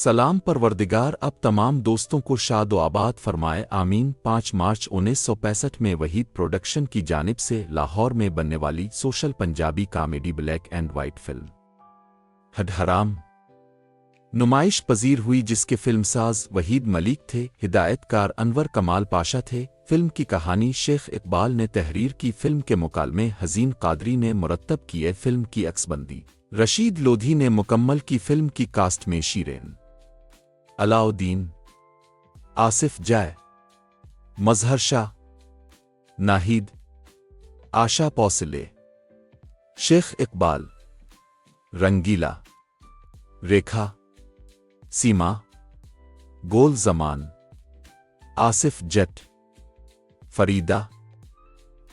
सलाम परवरदिगार अब तमाम दोस्तों को शाद व आबाद फरमाए आमीन। 5 मार्च 1965 में वहीद प्रोडक्शन की जानिब से लाहौर में बनने वाली social Punjabi comedy black and white film Had Haram नुमाइश पजीर हुई, जिसके फिल्मसाज वहीद मलिक थे, हिदायतकार अनवर कमाल पाशा थे। फिल्म की कहानी शेख इकबाल ने तहरीर की, फिल्म के मुकालमे हजीन कादरी ने मुरत्तब किए, फिल्म की अक्सबंदी रशीद लोधी ने मुकम्मल की। फिल्म की कास्ट में शीरेन, अलाउद्दीन, आसिफ जाय, मजहर शाह, नाहिद, आशा पौसिले, शेख इकबाल, रंगीला, रेखा, सीमा, गोल जमान, आसिफ जट, फरीदा,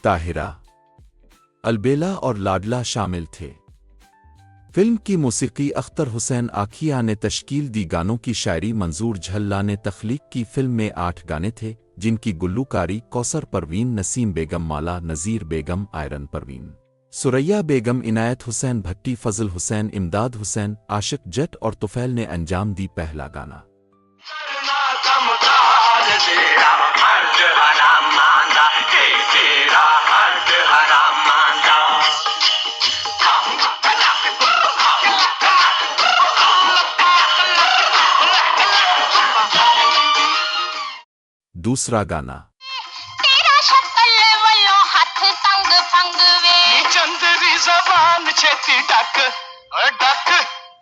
ताहिरा, अलबेला और लाडला शामिल थे। फिल्म की मौसीकी अख्तर हुसैन आखिया ने तश्कील दी, गानों की शायरी मंजूर झल्ला ने तख्लीक की। फिल्म में 8 गाने थे, जिनकी गुल्लूकारी कौसर परवीन, नसीम बेगम, माला नज़ीर बेगम, आयरन परवीन, सुरैया बेगम, इनायत हुसैन भट्टी, फजल हुसैन, इमदाद हुसैन, आशिक जट और तुफैल ने अंजाम दी। पहला गाना दूसरा गाना तेरा शक्ल वल्लों हथ तंग फंग वे चंदरी जबान छेती डक डक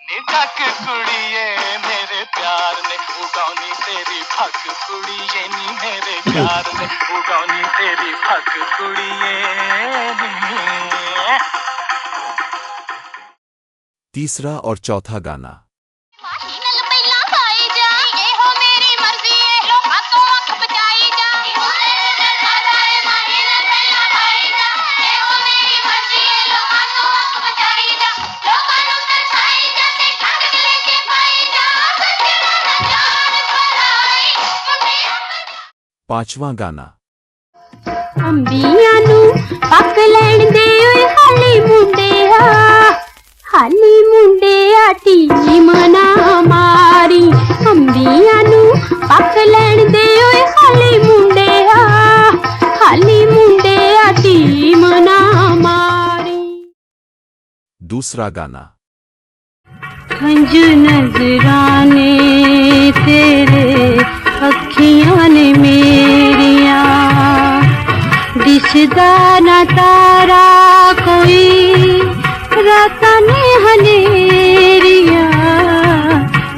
नी डक कुड़िए मेरे प्यार ने उगौनी तेरी फक कुड़िए नी मेरे प्यार ने उगौनी तेरी फक कुड़िए नी। तीसरा और चौथा गाना पांचवा गाना अंबिया नू पक लैण दे ओए हाली मुंडिया टी मना मारी। अंबिया नू पक लैण दे ओए हाली मुंडिया टी मना मारी। दूसरा गाना हंज नजराने तेरे अखियां ने मेरिया दिसदा न तारा कोई राता ने हनेरिया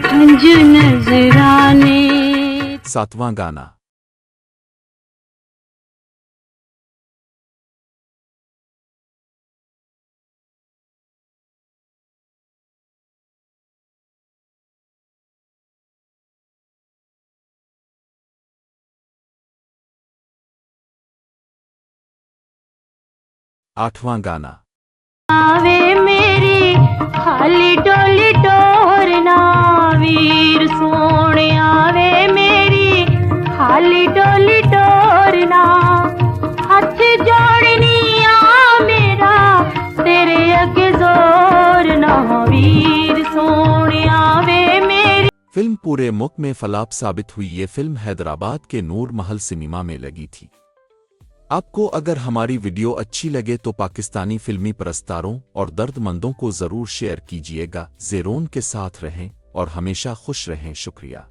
हंज नजराने। सातवां गाना आठवां गाना आवे मेरी खाली डोली टोरना वीर सोने आवे मेरी खाली डोली टोरना हथ जोड़नी आ मेरा तेरे अगे जोर ना वीर सोने आवे मेरी। फिल्म पूरे मुल्क में फलाप साबित हुई। ये फिल्म हैदराबाद के नूर महल सिनेमा में लगी थी। आपको अगर हमारी वीडियो अच्छी लगे तो पाकिस्तानी फिल्मी परस्तारों और दर्दमंदों को ज़रूर शेयर कीजिएगा। ज़ेरोन के साथ रहें और हमेशा खुश रहें। शुक्रिया।